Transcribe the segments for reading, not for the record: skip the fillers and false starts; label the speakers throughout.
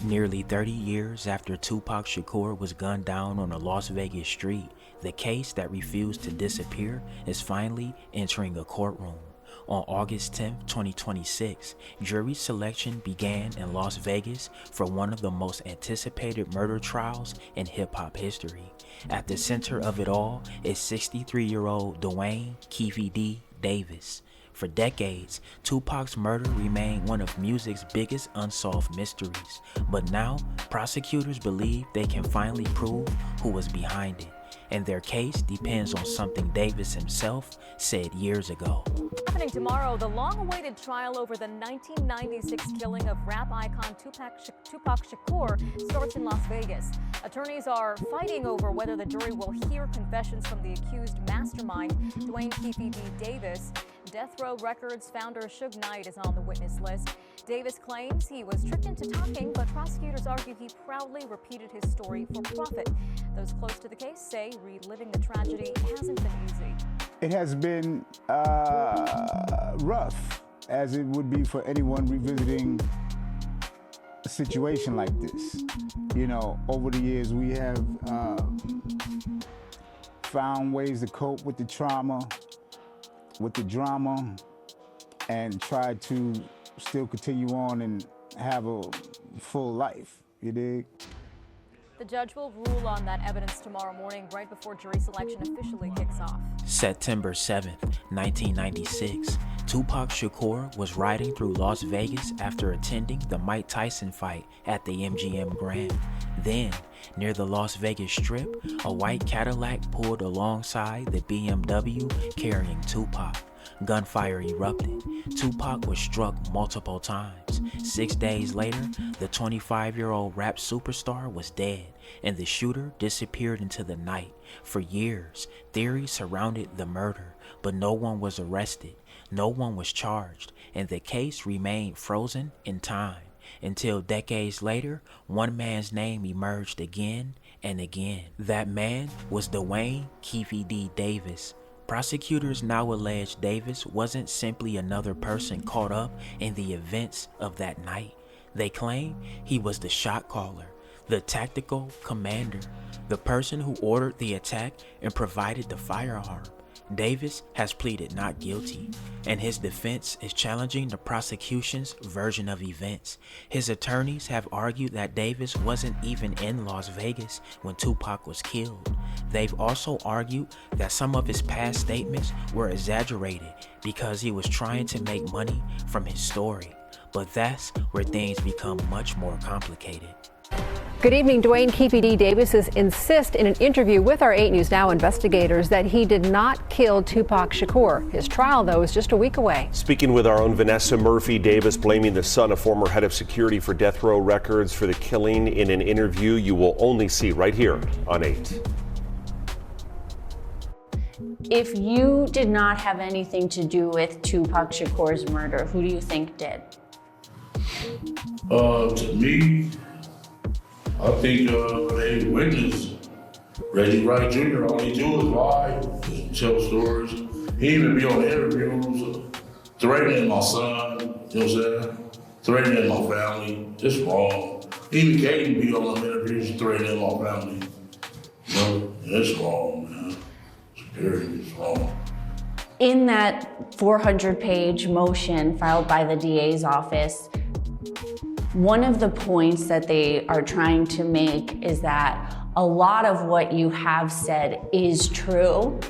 Speaker 1: Nearly 30 years after Tupac Shakur was gunned down on a Las Vegas street, the case that refused to disappear is finally entering a courtroom. On August 10, 2026, jury selection began in Las Vegas for one of the most anticipated murder trials in hip-hop history. At the center of it all is 63-year-old Duane "Keefe D" Davis. For decades, Tupac's murder remained one of music's biggest unsolved mysteries, but now prosecutors believe they can finally prove who was behind it, and their case depends on something Davis himself said years ago.
Speaker 2: Happening tomorrow, the long-awaited trial over the 1996 killing of rap icon Tupac Shakur starts in Las Vegas. Attorneys are fighting over whether the jury will hear confessions from the accused mastermind, Duane "Keefe D" Davis. Death Row Records founder Suge Knight is on the witness list. Davis claims he was tricked into talking, but prosecutors argue he proudly repeated his story for profit. Those close to the case say reliving the tragedy hasn't been easy.
Speaker 3: It has been rough, as it would be for anyone revisiting a situation like this. You know, over the years we have found ways to cope with the trauma, with the drama, and try to still continue on and have a full life, you dig?
Speaker 2: The judge will rule on that evidence tomorrow morning, right before jury selection officially kicks off.
Speaker 1: September 7th, 1996, Tupac Shakur was riding through Las Vegas after attending the Mike Tyson fight at the MGM Grand. Then, near the Las Vegas Strip, a white Cadillac pulled alongside the BMW carrying Tupac. Gunfire erupted. Tupac was struck multiple times. 6 days later, the 25-year-old rap superstar was dead, and the shooter disappeared into the night. For years, theories surrounded the murder, but no one was arrested, no one was charged, and the case remained frozen in time. Until decades later, one man's name emerged again and again. That man was Duane "Keefe D" Davis. Prosecutors now allege Davis wasn't simply another person caught up in the events of that night. They claim he was the shot caller, the tactical commander, the person who ordered the attack and provided the firearm. Davis has pleaded not guilty, and his defense is challenging the prosecution's version of events. His attorneys have argued that Davis wasn't even in Las Vegas when Tupac was killed. They've also argued that some of his past statements were exaggerated because he was trying to make money from his story. But that's where things become much more complicated.
Speaker 4: Good evening. Duane "Keefe D" Davis insists in an interview with our 8 News Now investigators that he did not kill Tupac Shakur. His trial, though, is just a week away.
Speaker 5: Speaking with our own Vanessa Murphy, Davis blaming the son of former head of security for Death Row Records for the killing in an interview you will only see right here on 8.
Speaker 6: If you did not have anything to do with Tupac Shakur's murder, who do you think did?
Speaker 7: To me, I think they witness Reggie Wright Jr. All he do is lie, tell stories. He even be on interviews threatening my son, you know what I'm saying? Threatening my family. It's wrong. Even Katie be on them interviews threatening my family. You know, it's wrong, man. It's wrong.
Speaker 6: In that 400-page motion filed by the DA's office, one of the points that they are trying to make is that a lot of what you have said is true.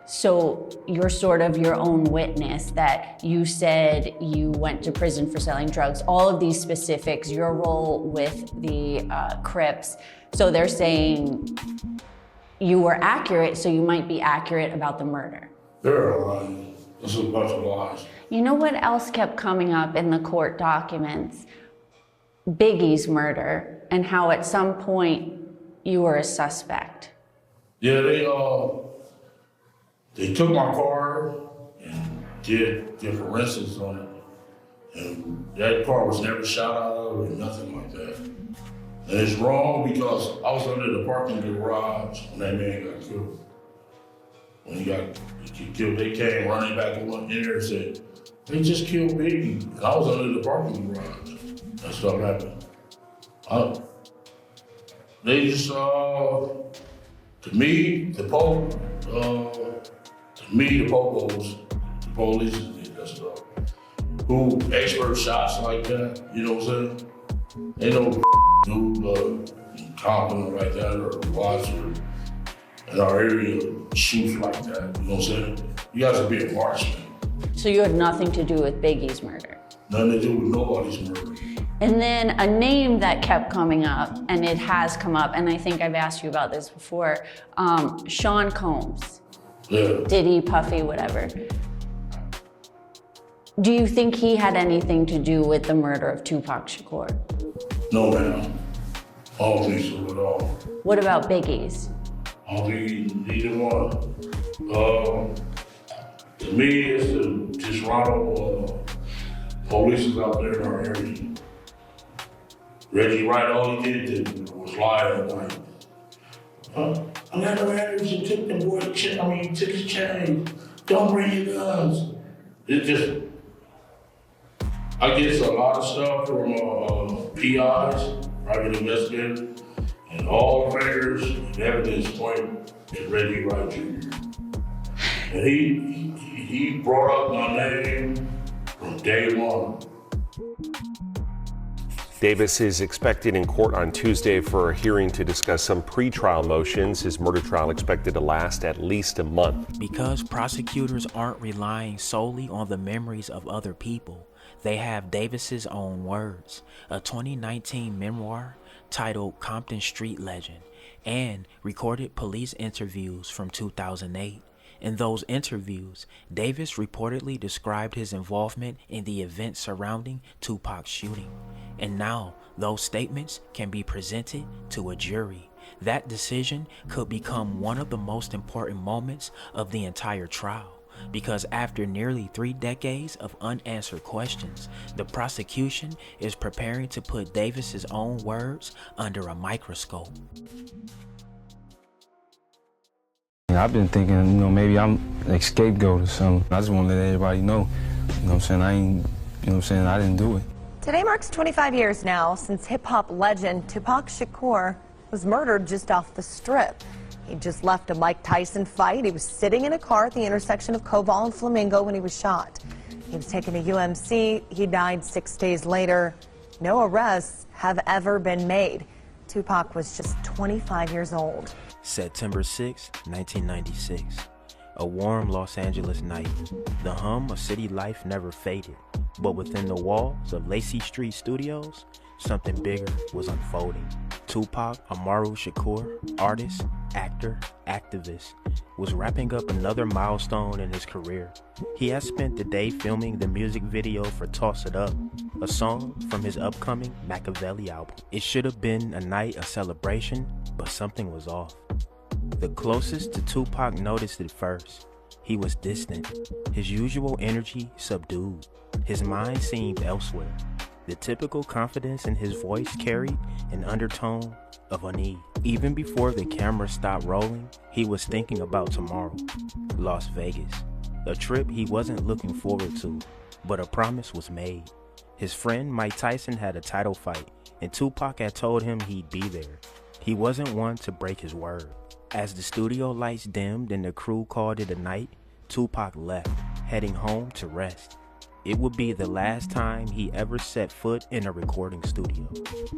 Speaker 6: So you're sort of your own witness, that you said you went to prison for selling drugs, all of these specifics, your role with the Crips. So they're saying you were accurate, so you might be accurate about the murder.
Speaker 7: They're lying. This is a bunch of lies.
Speaker 6: You know what else kept coming up in the court documents? Biggie's murder, and how at some point you were a suspect.
Speaker 7: Yeah, they took my car and did forensics on it. And that car was never shot out of or nothing like that. And it's wrong because I was under the parking garage when that man got killed. When he got killed, they came running back in there and said, they just killed Biggie. And I was under the parking garage. That stuff happened. They just, to me, the Popos, the police did that stuff. Who expert shots like that, you know what I'm saying? Ain't no dude competent like that or watcher in our area shoots like that, you know what I'm saying? You guys would be a marksman.
Speaker 6: So you had nothing to do with Biggie's murder?
Speaker 7: Nothing to do with nobody's murder.
Speaker 6: And then a name that kept coming up, and it has come up, and I think I've asked you about this before, Sean Combs.
Speaker 7: Yeah.
Speaker 6: Diddy, Puffy, whatever. Do you think he had anything to do with the murder of Tupac Shakur?
Speaker 7: No, ma'am. I don't think so at all.
Speaker 6: What about Biggie's?
Speaker 7: I don't think either one. To me, it's the Toronto police out there in our area. Reggie Wright, all he did was lie at night. I got no evidence, you took the boy's chain, you took his chain. Don't bring your guns. It just, I get a lot of stuff from PIs, private investigators, and all the fingers and evidence point to Reggie Wright Jr. And he brought up my name from day one.
Speaker 5: Davis is expected in court on Tuesday for a hearing to discuss some pretrial motions. His murder trial expected to last at least a month.
Speaker 1: Because prosecutors aren't relying solely on the memories of other people, they have Davis's own words, a 2019 memoir titled Compton Street Legend, and recorded police interviews from 2008. In those interviews, Davis reportedly described his involvement in the events surrounding Tupac's shooting. And now, those statements can be presented to a jury. That decision could become one of the most important moments of the entire trial, because after nearly 3 decades of unanswered questions, the prosecution is preparing to put Davis's own words under a microscope.
Speaker 8: I've been thinking, maybe I'm a scapegoat or something. I just want to let everybody know, what I'm saying, I didn't do it.
Speaker 9: Today marks 25 years now since hip-hop legend Tupac Shakur was murdered just off the Strip. He just left a Mike Tyson fight. He was sitting in a car at the intersection of Koval and Flamingo when he was shot. He was taken to UMC. He died 6 days later. No arrests have ever been made. Tupac was just 25 years old.
Speaker 1: September 6, 1996. A warm Los Angeles night. The hum of city life never faded, but within the walls of Lacey Street Studios, something bigger was unfolding. Tupac Amaru Shakur, artist, actor, activist, was wrapping up another milestone in his career. He has spent the day filming the music video for Toss It Up, a song from his upcoming Machiavelli album. It should have been a night of celebration, but something was off. The closest to Tupac noticed it first. He was distant, his usual energy subdued. His mind seemed elsewhere. The typical confidence in his voice carried an undertone of unease. Even before the camera stopped rolling, he was thinking about tomorrow, Las Vegas. A trip he wasn't looking forward to, but a promise was made. His friend Mike Tyson had a title fight, and Tupac had told him he'd be there. He wasn't one to break his word. As the studio lights dimmed and the crew called it a night, Tupac left, heading home to rest. It would be the last time he ever set foot in a recording studio.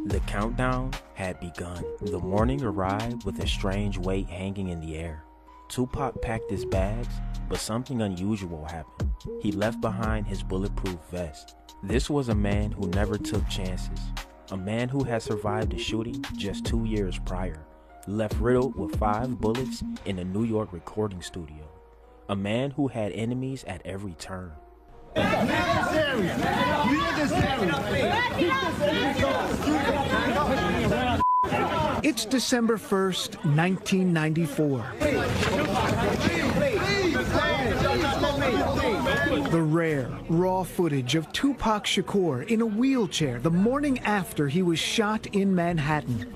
Speaker 1: The countdown had begun. The morning arrived with a strange weight hanging in the air. Tupac packed his bags, but something unusual happened. He left behind his bulletproof vest. This was a man who never took chances. A man who had survived a shooting just 2 years prior, left riddled with 5 bullets in a New York recording studio. A man who had enemies at every turn.
Speaker 10: It's December 1st, 1994. The rare, raw footage of Tupac Shakur in a wheelchair the morning after he was shot in Manhattan.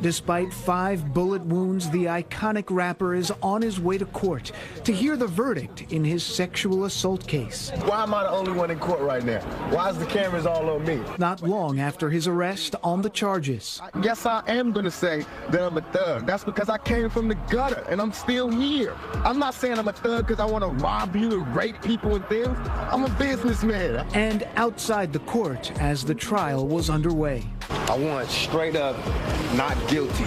Speaker 10: Despite 5 bullet wounds, the iconic rapper is on his way to court to hear the verdict in his sexual assault case.
Speaker 11: Why am I the only one in court right now? Why is the cameras all on me?
Speaker 10: Not long after his arrest on the charges.
Speaker 11: Yes, I am going to say that I'm a thug. That's because I came from the gutter and I'm still here. I'm not saying I'm a thug because I want to rob you and rape people and things. I'm a businessman.
Speaker 10: And outside the court as the trial was underway.
Speaker 11: I want straight up not guilty.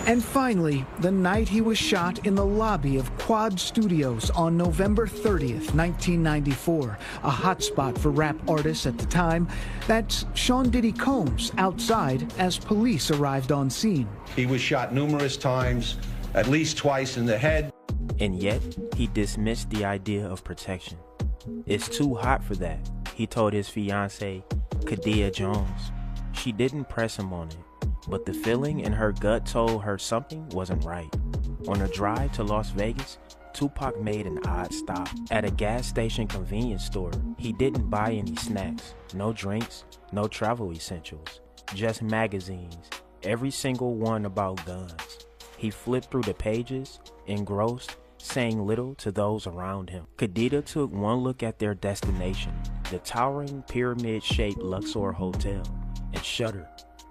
Speaker 10: And finally, the night he was shot in the lobby of Quad Studios on November 30th, 1994, a hotspot for rap artists at the time. That's Sean Diddy Combs outside as police arrived on scene.
Speaker 12: He was shot numerous times, at least twice in the head.
Speaker 1: And yet, he dismissed the idea of protection. It's too hot for that, he told his fiancée, Khadijah Jones. She didn't press him on it, but the feeling in her gut told her something wasn't right. On a drive to Las Vegas, Tupac made an odd stop. At a gas station convenience store, he didn't buy any snacks, no drinks, no travel essentials, just magazines, every single one about guns. He flipped through the pages, engrossed, saying little to those around him. Khadijah took one look at their destination, the towering pyramid-shaped Luxor Hotel, and shuddered.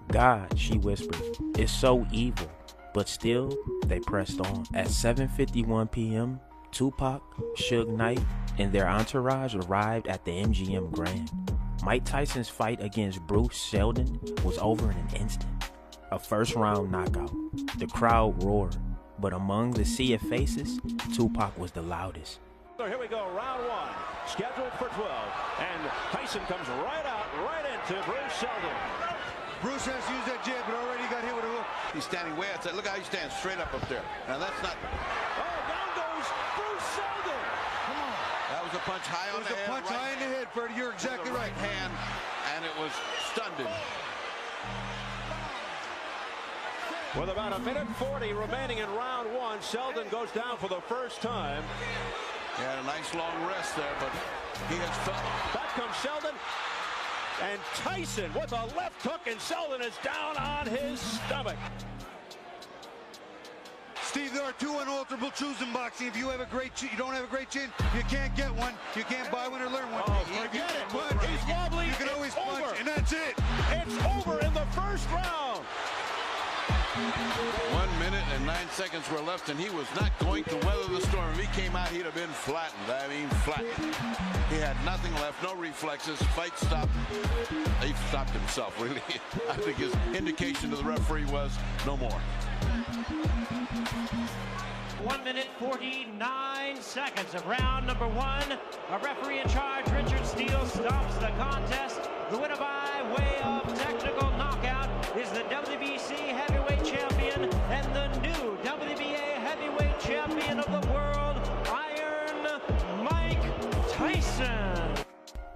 Speaker 1: God, she whispered, it's so evil. But still, they pressed on. At 7:51 p.m., Tupac, Suge Knight, and their entourage arrived at the MGM Grand. Mike Tyson's fight against Bruce Seldon was over in an instant. A first-round knockout. The crowd roared, but among the sea of faces, Tupac was the loudest.
Speaker 13: So here we go, round 1, scheduled for 12, and Tyson comes right out, right into Bruce Seldon.
Speaker 14: Bruce has used that jab, but already got hit with a hook. He's standing way outside. Look how he stands straight up there. Now that's not.
Speaker 13: Oh, down goes Bruce Seldon.
Speaker 14: Come on. That was a punch high on the head. It was a punch high in the head, Freddie. You're exactly right. Hand, and it was stunned him.
Speaker 13: With about 1:40 remaining in round 1, Seldon goes down for the first time.
Speaker 14: He had a nice long rest there, but he has felt.
Speaker 13: Back comes Seldon. And Tyson with a left hook, and Seldon is down on his stomach.
Speaker 14: Steve, there are 2 unalterable truths in boxing. If you have a great chin, you don't have a great chin, you can't get one. You can't buy one or learn one.
Speaker 13: Oh, forget it. He's wobbly.
Speaker 14: You can always punch, and that's it.
Speaker 13: It's over in the first round.
Speaker 14: 1 minute and 9 seconds were left, and he was not going to weather the storm. If he came out, he'd have been flattened. I mean, flattened. He had nothing left, no reflexes. Fight stopped. He stopped himself, really. I think his indication to the referee was no more.
Speaker 15: 1 minute 49 seconds of round number 1. A referee in charge, Richard Steele, stops the contest. The winner by way of technical knockout is the WBC heavyweight champion and the new WBA heavyweight champion of the world, Iron Mike Tyson.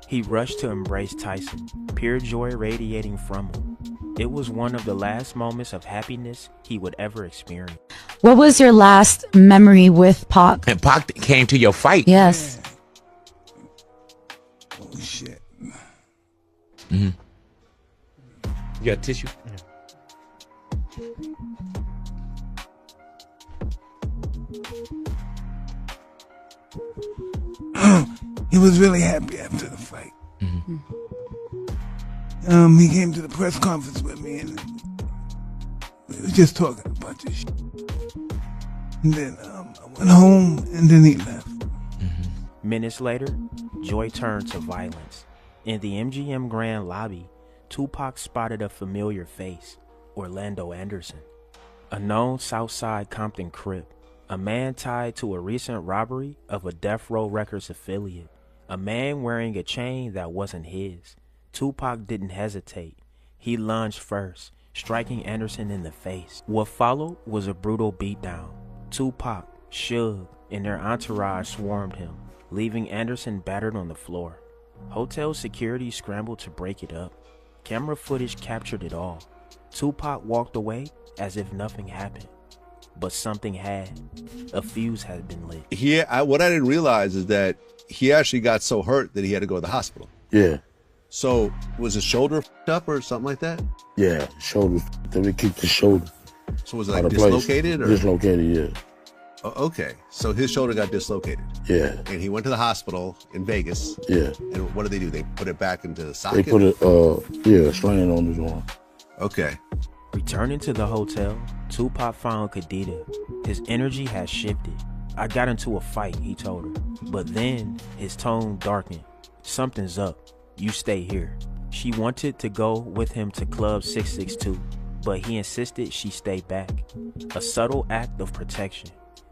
Speaker 1: He rushed to embrace Tyson, pure joy radiating from him. It was one of the last moments of happiness he would ever experience.
Speaker 16: What was your last memory with Pac?
Speaker 17: And Pac came to your fight.
Speaker 16: Yes.
Speaker 3: Oh, shit.
Speaker 17: Mm-hmm. You got tissue?
Speaker 3: He was really happy after the fight.
Speaker 17: Mm-hmm.
Speaker 3: He came to the press conference with me and we was just talking a bunch of shit. And then I went home and then he left.
Speaker 1: Mm-hmm. Minutes later, joy turned to violence. In the MGM Grand lobby, Tupac spotted a familiar face, Orlando Anderson, a known Southside Compton Crip, a man tied to a recent robbery of a Death Row Records affiliate, a man wearing a chain that wasn't his. Tupac didn't hesitate. He lunged first, striking Anderson in the face. What followed was a brutal beatdown. Tupac, Suge, and their entourage swarmed him, leaving Anderson battered on the floor. Hotel security scrambled to break it up. Camera footage captured it all. Tupac walked away as if nothing happened. but something had. A fuse had been lit.
Speaker 18: What I didn't realize is that he actually got so hurt that he had to go to the hospital.
Speaker 19: Yeah.
Speaker 18: So was his shoulder f***ed up or something like that?
Speaker 19: Yeah, shoulder. They kicked the shoulder.
Speaker 18: So was it like dislocated? Or?
Speaker 19: Dislocated, yeah.
Speaker 18: Okay, so his shoulder got dislocated.
Speaker 19: Yeah.
Speaker 18: And he went to the hospital in Vegas.
Speaker 19: Yeah.
Speaker 18: And what did they do? They put it back into the socket?
Speaker 19: They put it, sling on his arm.
Speaker 18: Okay.
Speaker 1: Returning to the hotel, Tupac found Khadija. His energy had shifted. I got into a fight, he told her. But then his tone darkened. Something's up. You stay here. She wanted to go with him to Club 662, but he insisted she stay back. A subtle act of protection.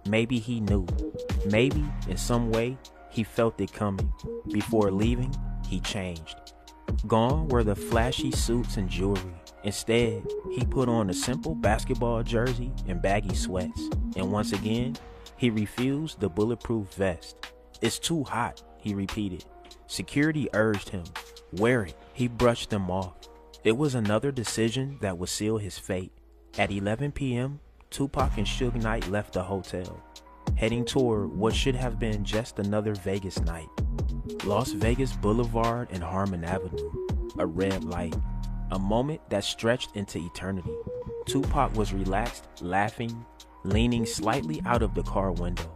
Speaker 1: Maybe he knew. Maybe, in some way, he felt it coming. Before leaving, he changed. Gone were the flashy suits and jewelry. Instead, he put on a simple basketball jersey and baggy sweats. And once again, he refused the bulletproof vest. It's too hot, he repeated. Security urged him. Wear it. He brushed them off. It was another decision that would seal his fate. At 11 p.m., Tupac and Suge Knight left the hotel, heading toward what should have been just another Vegas night. Las Vegas Boulevard and Harmon Avenue. A red light. A moment that stretched into eternity. Tupac was relaxed, laughing, leaning slightly out of the car window.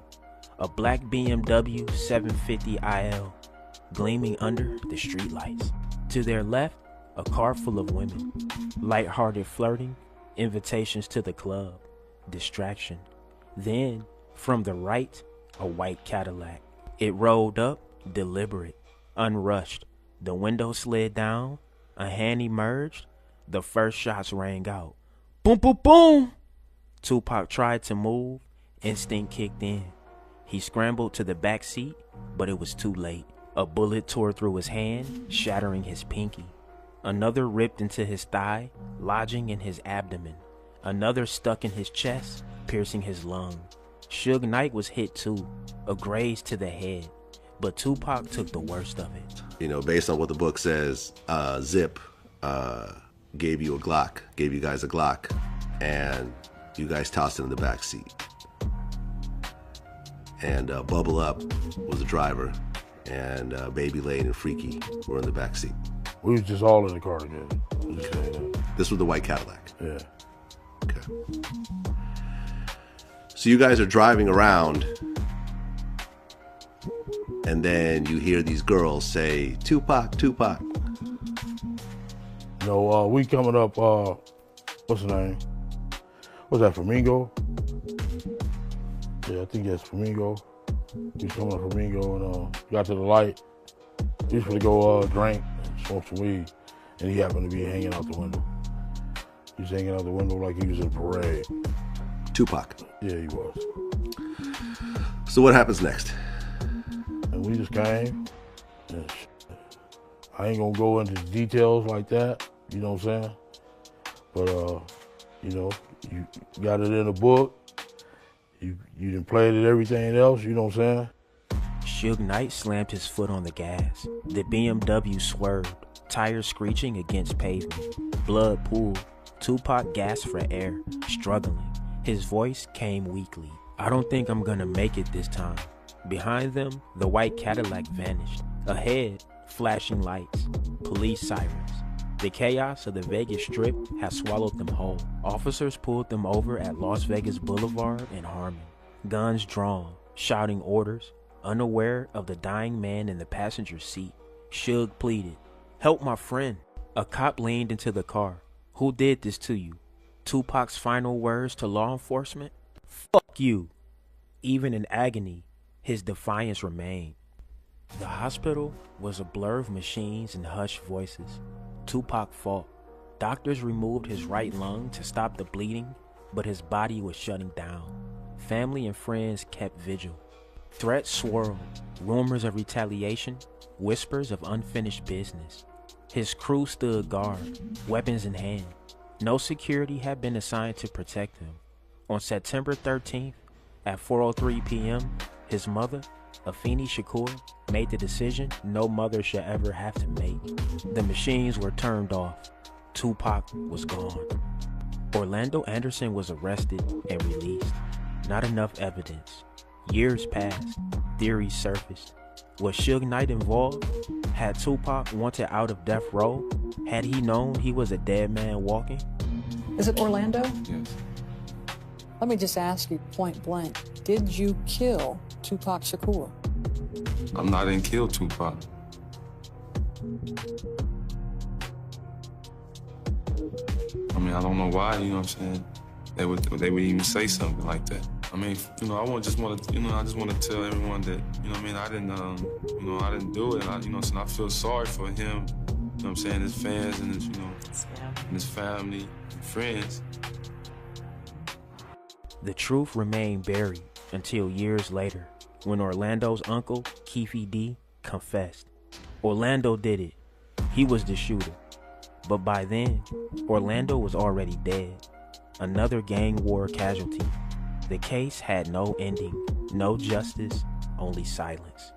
Speaker 1: A black BMW 750IL gleaming under the streetlights. To their left, a car full of women. Light-hearted flirting, invitations to the club, distraction. Then, from the right, a white Cadillac. It rolled up, deliberate, unrushed. The window slid down. A hand emerged. The first shots rang out. Boom, boom, boom! Tupac tried to move. Instinct kicked in. He scrambled to the back seat, but it was too late. A bullet tore through his hand, shattering his pinky. Another ripped into his thigh, lodging in his abdomen. Another stuck in his chest, piercing his lung. Suge Knight was hit too, a graze to the head. But Tupac took the worst of it.
Speaker 18: You know, based on what the book says, Zip gave you guys a Glock, and you guys tossed it in the back seat. And Bubble Up was the driver, and Baby Lane and Freaky were in the back seat.
Speaker 19: We was just all in the car together.
Speaker 18: This was the white Cadillac.
Speaker 19: Yeah.
Speaker 18: Okay. So you guys are driving around, and then you hear these girls say, Tupac, Tupac.
Speaker 19: No, we coming up, what's the name? What's that, Flamingo? Yeah, I think that's Flamingo. We was coming up Flamingo and got to the light. We was gonna go drink and smoke some weed, and he happened to be hanging out the window. He was hanging out the window like he was in a parade.
Speaker 18: Tupac.
Speaker 19: Yeah, he was.
Speaker 18: So what happens next?
Speaker 19: And we just came. And I ain't gonna go into details like that, you know what I'm saying? But, you know, you got it in a book. You done played it, everything else, you know what I'm saying?
Speaker 1: Suge Knight slammed his foot on the gas. The BMW swerved, tires screeching against pavement. Blood pooled. Tupac gasped for air, struggling. His voice came weakly. I don't think I'm gonna make it this time. Behind them, the white Cadillac vanished. Ahead, flashing lights, police sirens. The chaos of the Vegas Strip had swallowed them whole. Officers pulled them over at Las Vegas Boulevard and Harmon. Guns drawn, shouting orders, unaware of the dying man in the passenger seat. Suge pleaded, "Help my friend." A cop leaned into the car. "Who did this to you?" Tupac's final words to law enforcement? "Fuck you." Even in agony, his defiance remained. The hospital was a blur of machines and hushed voices. Tupac fought. Doctors removed his right lung to stop the bleeding, but his body was shutting down. Family and friends kept vigil. Threats swirled, rumors of retaliation, whispers of unfinished business. His crew stood guard, weapons in hand. No security had been assigned to protect him. On September 13th, at 4:03 p.m., his mother, Keefe Shakur, made the decision no mother should ever have to make. The machines were turned off. Tupac was gone. Orlando Anderson was arrested and released. Not enough evidence. Years passed. Theories surfaced. Was Suge Knight involved? Had Tupac wanted out of death row? Had he known he was a dead man walking?
Speaker 20: Is it Orlando?
Speaker 8: Yes.
Speaker 20: Let me just ask you point blank. Did you kill Tupac Shakur?
Speaker 8: I didn't kill Tupac. I mean, I don't know why, you know what I'm saying? They would even say something like that. I mean, you know, I just want to tell everyone that, you know what I mean, I didn't do it. And I feel sorry for him, you know what I'm saying, his fans and his, and his family and friends.
Speaker 1: The truth remained buried until years later, when Orlando's uncle, Keefe D, confessed. Orlando did it. He was the shooter. But by then, Orlando was already dead. Another gang war casualty. The case had no ending, no justice, only silence.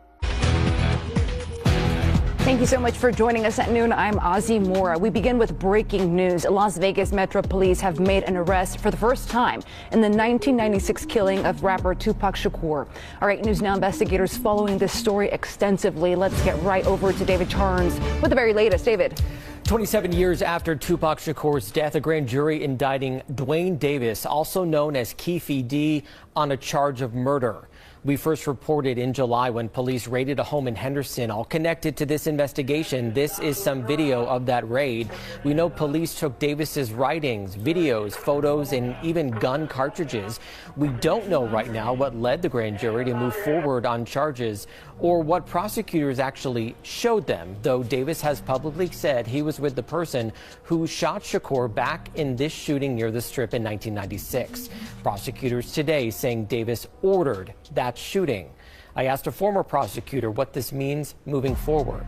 Speaker 21: Thank you so much for joining us at noon. I'm Ozzy Mora. We begin with breaking news. Las Vegas Metro Police have made an arrest for the first time in the 1996 killing of rapper Tupac Shakur. All right, News Now investigators following this story extensively. Let's get right over to David Charnes with the very latest. David.
Speaker 22: 27 years after Tupac Shakur's death, a grand jury indicting Duane Davis, also known as Keefe D, on a charge of murder. We first reported in July when police raided a home in Henderson, all connected to this investigation. This is some video of that raid. We know police took Davis's writings, videos, photos, and even gun cartridges. We don't know right now what led the grand jury to move forward on charges or what prosecutors actually showed them, though Davis has publicly said he was with the person who shot Shakur back in this shooting near the Strip in 1996. Prosecutors today saying Davis ordered that shooting. I asked a former prosecutor what this means moving forward.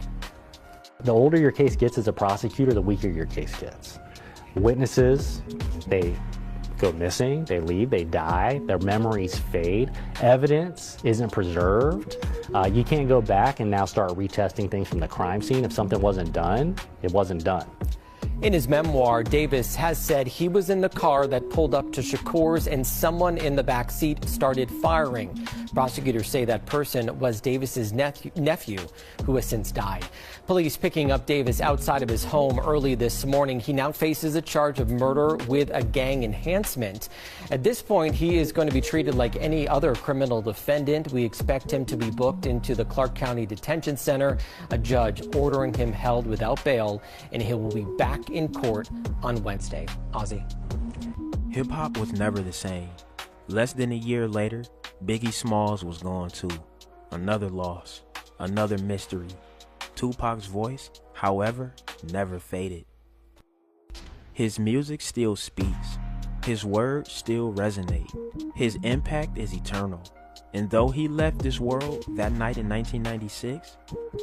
Speaker 23: The older your case gets as a prosecutor, the weaker your case gets. Witnesses, they go missing, they leave, they die, their memories fade. Evidence isn't preserved. You can't go back and now start retesting things from the crime scene. If something wasn't done, it wasn't done.
Speaker 22: In his memoir, Davis has said he was in the car that pulled up to Shakur's and someone in the back seat started firing. Prosecutors say that person was Davis's nephew, who has since died. Police picking up Davis outside of his home early this morning. He now faces a charge of murder with a gang enhancement. At this point, he is going to be treated like any other criminal defendant. We expect him to be booked into the Clark County Detention Center, a judge ordering him held without bail, and he will be back in court on Wednesday. Ozzy.
Speaker 1: Hip-hop was never the same. Less than a year later, Biggie Smalls was gone too. Another loss, another mystery. Tupac's voice, however, never faded. His music still speaks. His words still resonate. His impact is eternal. And though he left this world that night in 1996,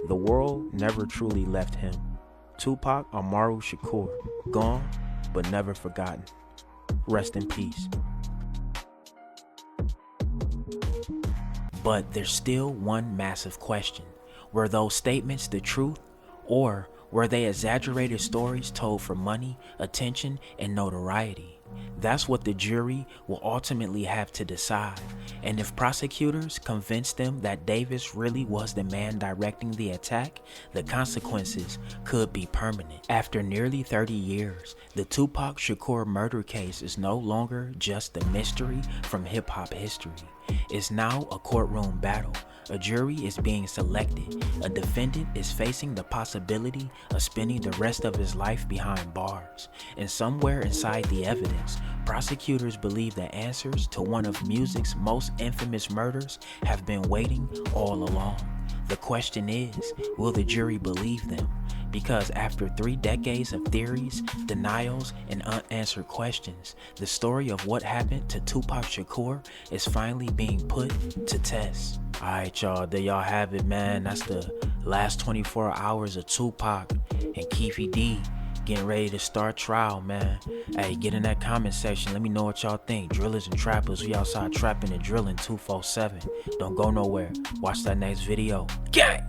Speaker 1: the world never truly left him. Tupac Amaru Shakur, gone but never forgotten. Rest in peace. But there's still one massive question. Were those statements the truth, or were they exaggerated stories told for money, attention, and notoriety? That's what the jury will ultimately have to decide. And if prosecutors convince them that Davis really was the man directing the attack, the consequences could be permanent. After nearly 30 years, the Tupac Shakur murder case is no longer just a mystery from hip-hop history. It's now a courtroom battle. A jury is being selected. A defendant is facing the possibility of spending the rest of his life behind bars. And somewhere inside the evidence, prosecutors believe the answers to one of music's most infamous murders have been waiting all along. The question is, will the jury believe them? Because after 3 decades of theories, denials, and unanswered questions, the story of what happened to Tupac Shakur is finally being put to test. Alright y'all, there y'all have it, man. That's the last 24 hours of Tupac and Keefe D getting ready to start trial, man. Hey, get in that comment section. Let me know what y'all think. Drillers and trappers, we outside trapping and drilling 247. Don't go nowhere. Watch that next video. Gang!